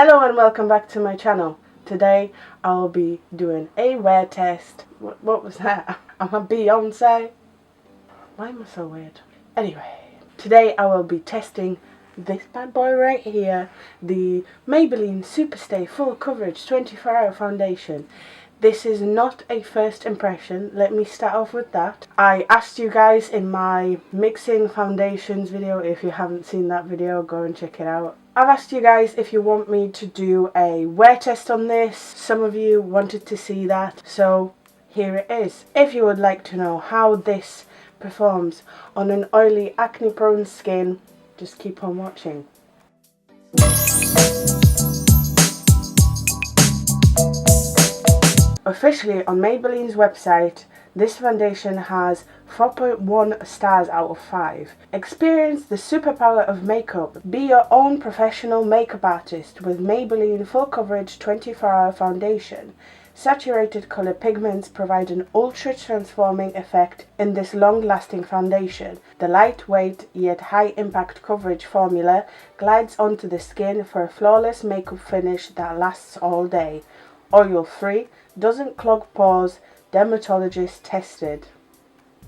Hello and welcome back to my channel. Today I'll be doing a wear test. What was that? I'm a Beyonce. Why am I so weird? Anyway, today I will be testing this bad boy right here, the Maybelline Superstay Full Coverage 24-Hour Foundation. This is not a first impression, let me start off with that. I asked you guys in my mixing foundations video, if you haven't seen that video, go and check it out. I've asked you guys if you want me to do a wear test on this. Some of you wanted to see that, so here it is. If you would like to know how this performs on an oily, acne-prone skin, just keep on watching. Officially on Maybelline's website, this foundation has 4.1 stars out of 5. Experience the superpower of makeup. Be your own professional makeup artist with Maybelline Full Coverage 24-Hour Foundation. Saturated colour pigments provide an ultra-transforming effect in this long-lasting foundation. The lightweight yet high-impact coverage formula glides onto the skin for a flawless makeup finish that lasts all day. Oil-free, doesn't clog pores, dermatologist tested.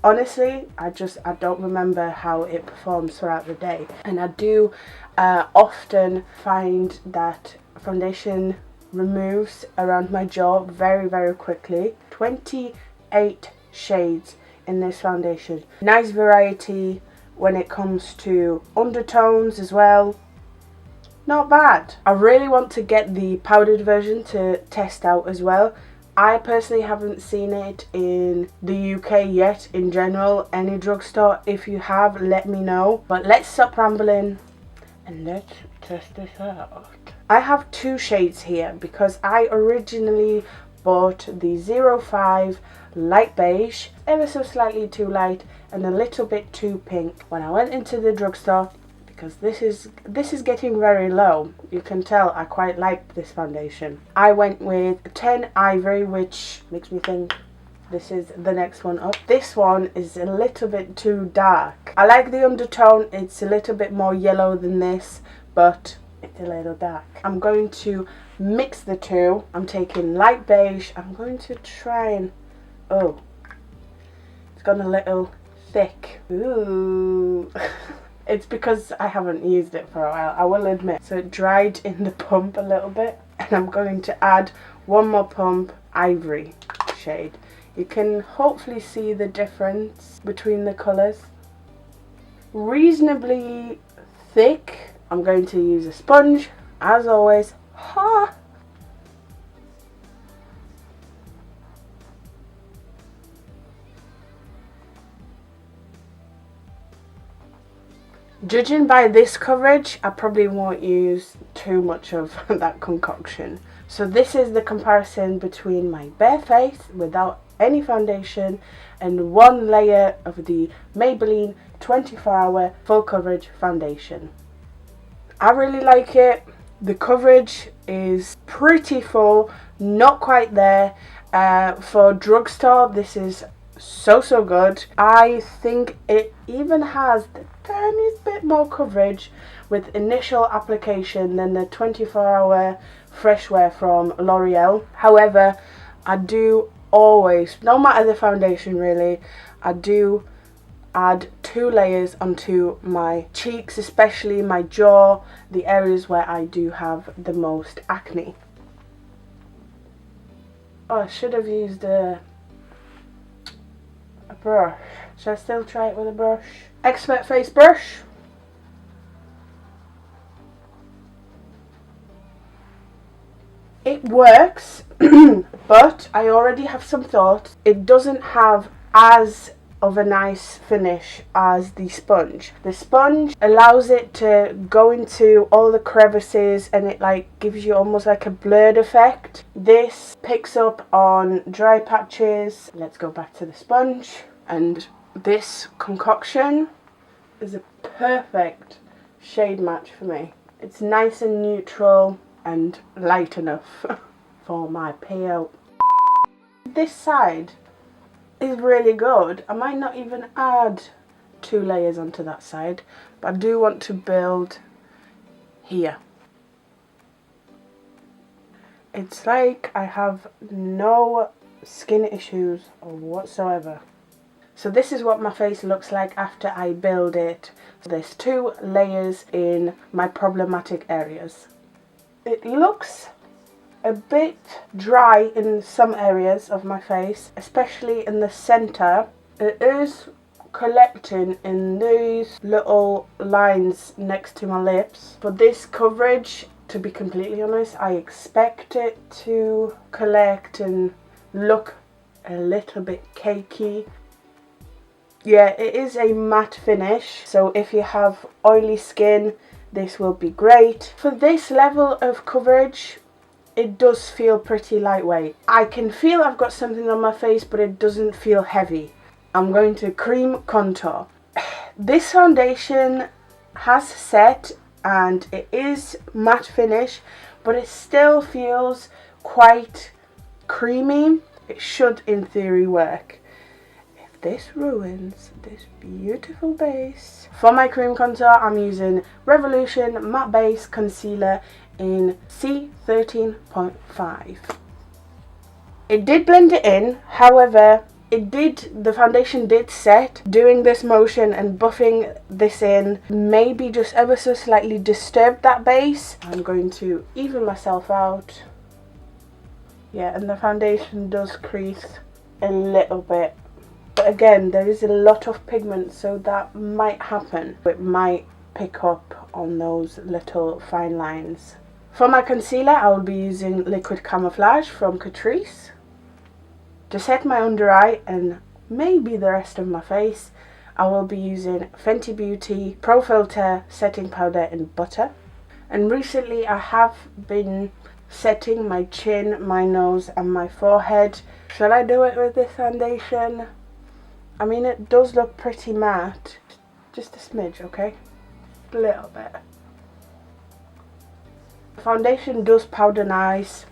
Honestly, I don't remember how it performs throughout the day, and I do often find that foundation removes around my jaw very quickly. 28 shades in this foundation. Nice variety when it comes to undertones as well. Not bad. I really want to get the powdered version to test out as well. I personally haven't seen it in the UK yet, in general, any drugstore. If you have, let me know. But let's stop rambling and let's test this out. I have two shades here because I originally bought the 05 light beige, ever so slightly too light and a little bit too pink. When I went into the drugstore, because this is getting very low, you can tell I quite like this foundation. I went with 10 Ivory, which makes me think this is the next one up. This one is a little bit too dark. I like the undertone, it's a little bit more yellow than this, but it's a little dark. I'm going to mix the two. I'm taking light beige. I'm going to try and, oh, it's gone a little thick. Ooh. It's because I haven't used it for a while, I will admit. So it dried in the pump a little bit, and I'm going to add one more pump Ivory shade. You can hopefully see the difference between the colours. Reasonably thick. I'm going to use a sponge, as always. Ha! Judging by this coverage, I probably won't use too much of that concoction. So this is the comparison between my bare face without any foundation and one layer of the Maybelline 24-Hour Full Coverage Foundation. I really like it. The coverage is pretty full, not quite there. For drugstore, this is so good. I think it even has the tiniest bit more coverage with initial application than the 24-hour fresh wear from L'Oreal. However, I do always, no matter the foundation really, I do add 2 layers onto my cheeks, especially my jaw, the areas where I do have the most acne. Oh, I should have used a brush. Should I still try it with a brush? Expert face brush. It works, but I already have some thoughts. It doesn't have as of a nice finish as the sponge. The sponge allows it to go into all the crevices and it like gives you almost like a blurred effect. This picks up on dry patches. Let's go back to the sponge. And this concoction is a perfect shade match for me. It's nice and neutral and light enough for my pale. This side is really good. I might not even add 2 layers onto that side, but I do want to build here. It's like I have no skin issues whatsoever. So this is what my face looks like after I build it. There's 2 layers in my problematic areas. It looks a bit dry in some areas of my face, especially in the center. It is collecting in these little lines next to my lips. For this coverage, to be completely honest, I expect it to collect and look a little bit cakey. Yeah, it is a matte finish, so if you have oily skin, this will be great. For this level of coverage, it does feel pretty lightweight. I can feel I've got something on my face, but it doesn't feel heavy. I'm going to cream contour. This foundation has set and it is matte finish, but it still feels quite creamy. It should in theory work. If this ruins this beautiful base. For my cream contour, I'm using Revolution Matte Base Concealer in C13.5. It did blend it in, however, the foundation did set. Doing this motion and buffing this in maybe just ever so slightly disturbed that base. I'm going to even myself out. Yeah, and the foundation does crease a little bit. But again, there is a lot of pigment, so that might happen. It might pick up on those little fine lines. For my concealer, I will be using Liquid Camouflage from Catrice. To set my under eye and maybe the rest of my face, I will be using Fenty Beauty Pro Filter Setting Powder in Butter. And recently I have been setting my chin, my nose and my forehead. Should I do it with this foundation? I mean, it does look pretty matte. Just a smidge, okay? A little bit. The foundation does powder nice.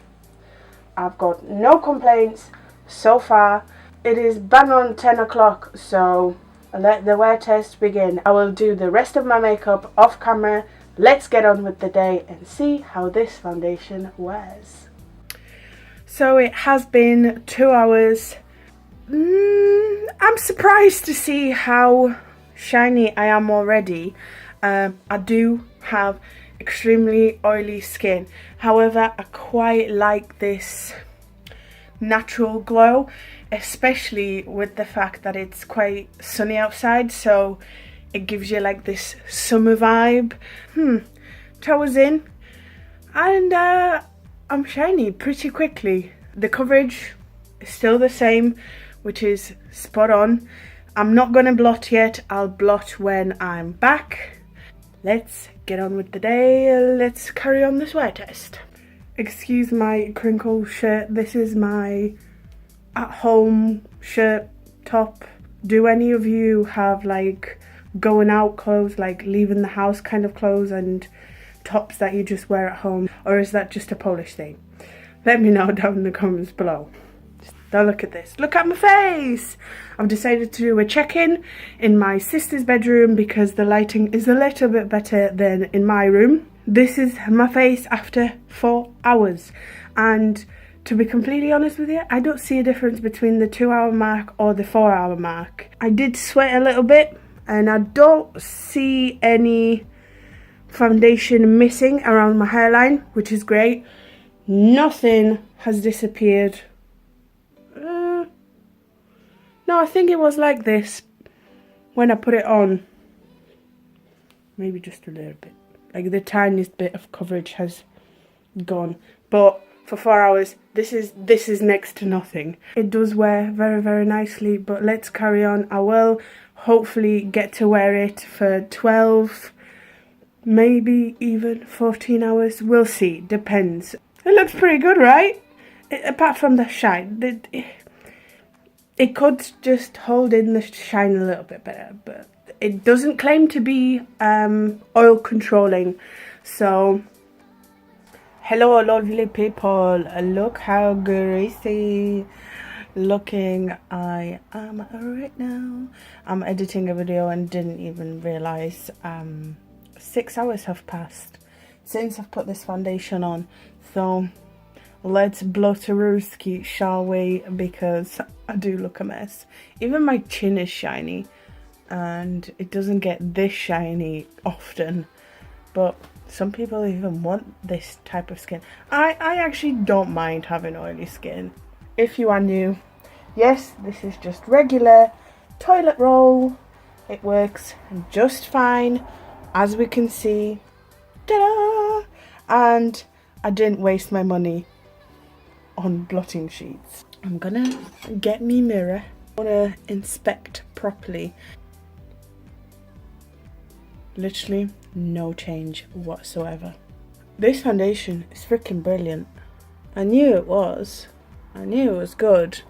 I've got no complaints so far. It is bang on 10 o'clock, so let the wear test begin. I will do the rest of my makeup off camera. Let's get on with the day and see how this foundation wears. So it has been 2 hours. I'm surprised to see how shiny I am already. I do have extremely oily skin. However, I quite like this natural glow, especially with the fact that it's quite sunny outside, so it gives you like this summer vibe. 2 hours in and I'm shiny pretty quickly. The coverage is still the same, which is spot on. I'm not gonna blot yet. I'll blot when I'm back. Let's get on with the day. Let's carry on this wear test. Excuse my crinkle shirt. This is my at-home shirt top. Do any of you have like going out clothes, like leaving the house kind of clothes, and tops that you just wear at home? Or is that just a Polish thing? Let me know down in the comments below. Now look at this. Look at my face! I've decided to do a check-in in my sister's bedroom because the lighting is a little bit better than in my room. This is my face after 4 hours. And to be completely honest with you, I don't see a difference between the 2 hour mark or the 4 hour mark. I did sweat a little bit and I don't see any foundation missing around my hairline, which is great. Nothing has disappeared. No, I think it was like this when I put it on. Maybe just a little bit. Like the tiniest bit of coverage has gone. But for 4 hours, this is next to nothing. It does wear very, very nicely, but let's carry on. I will hopefully get to wear it for 12, maybe even 14 hours. We'll see, depends. It looks pretty good, right? Apart from the shine. It could just hold in the shine a little bit better, but it doesn't claim to be oil controlling. So, hello lovely people, look how greasy looking I am right now. I'm editing a video and didn't even realise 6 hours have passed since I've put this foundation on. So let's blotterooski, shall we? Because I do look a mess. Even my chin is shiny, and it doesn't get this shiny often. But some people even want this type of skin. I actually don't mind having oily skin. If you are new, yes, this is just regular toilet roll. It works just fine, as we can see. Ta-da! And I didn't waste my money on blotting sheets. I'm gonna get me mirror. I wanna inspect properly. Literally no change whatsoever. This foundation is freaking brilliant. I knew it was. I knew it was good,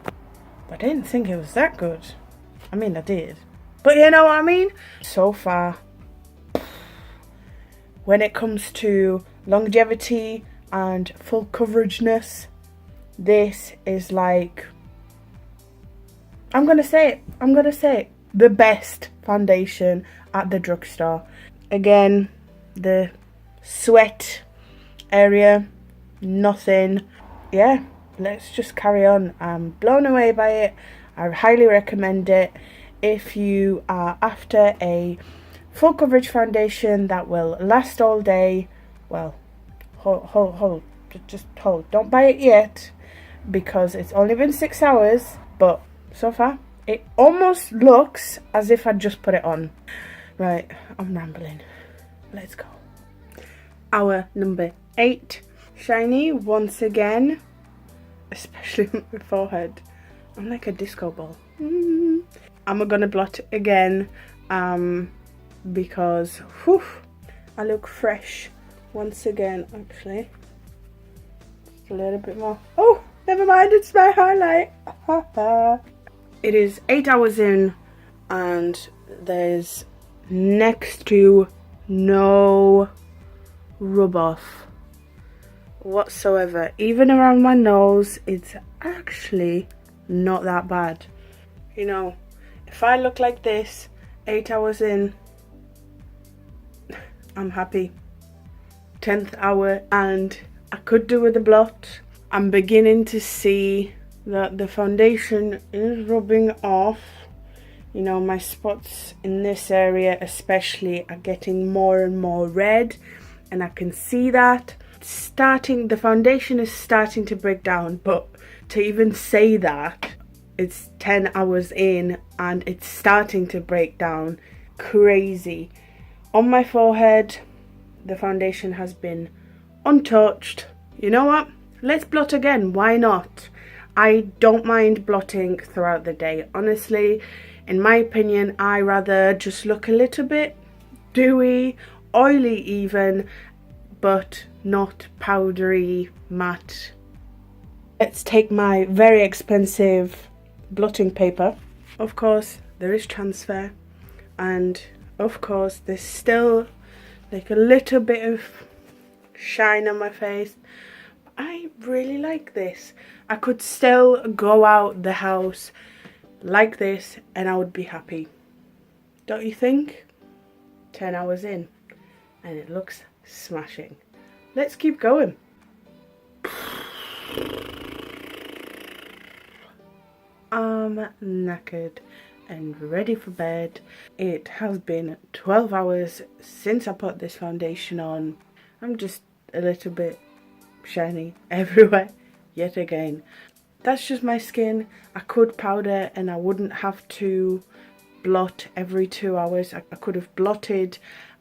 but I didn't think it was that good. I mean, I did, but you know what I mean? So far, when it comes to longevity and full coverageness, this is like, I'm gonna say it, the best foundation at the drugstore. Again, the sweat area, nothing. Yeah, let's just carry on. I'm blown away by it. I highly recommend it if you are after a full coverage foundation that will last all day. Well, hold, just hold. Don't buy it yet because it's only been 6 hours, but so far it almost looks as if I just put it on. Right, I'm rambling. Let's go. Our number 8, shiny once again, especially on my forehead. I'm like a disco ball. I'm gonna blot again because whew, I look fresh once again. Actually, just a little bit more. Oh, never mind, it's my highlight. It is 8 hours in and there's next to no rub off whatsoever. Even around my nose, it's actually not that bad. You know, if I look like this 8 hours in, I'm happy. 10th hour and I could do with a blot. I'm beginning to see that the foundation is rubbing off. You know, my spots in this area especially are getting more and more red, and I can see that the foundation is starting to break down. But to even say that, it's 10 hours in and it's starting to break down. Crazy. On my forehead, the foundation has been untouched. You know what? Let's blot again. Why not? I don't mind blotting throughout the day. Honestly, in my opinion, I rather just look a little bit dewy, oily even, but not powdery, matte. Let's take my very expensive blotting paper. Of course, there is transfer, and of course, there's still like a little bit of shine on my face. I really like this. I could still go out the house like this and I would be happy. Don't you think? 10 hours in and it looks smashing. Let's keep going. I'm knackered and ready for bed. It has been 12 hours since I put this foundation on. I'm just a little bit shiny everywhere yet again. That's just my skin. I could powder and I wouldn't have to blot every 2 hours. I could have blotted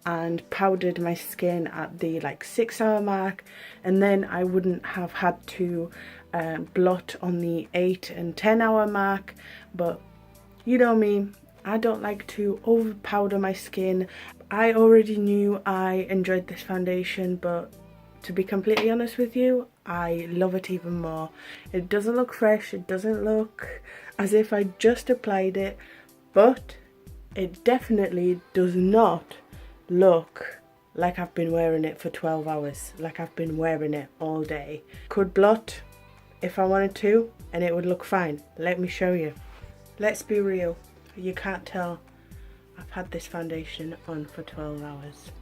and powdered my skin at the 6 hour mark, and then I wouldn't have had to blot on the 8 and 10 hour mark. But you know me, I don't like to over powder my skin. I already knew I enjoyed this foundation, but to be completely honest with you, I love it even more. It doesn't look fresh, it doesn't look as if I just applied it, but it definitely does not look like I've been wearing it for 12 hours, like I've been wearing it all day. Could blot if I wanted to and it would look fine. Let me show you. Let's be real, you can't tell I've had this foundation on for 12 hours.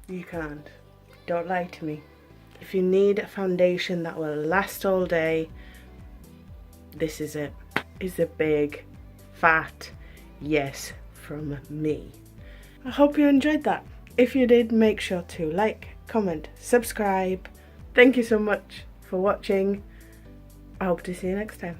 You can't. Don't lie to me. If you need a foundation that will last all day, this is it. It's a big, fat yes from me. I hope you enjoyed that. If you did, make sure to like, comment, subscribe. Thank you so much for watching. I hope to see you next time.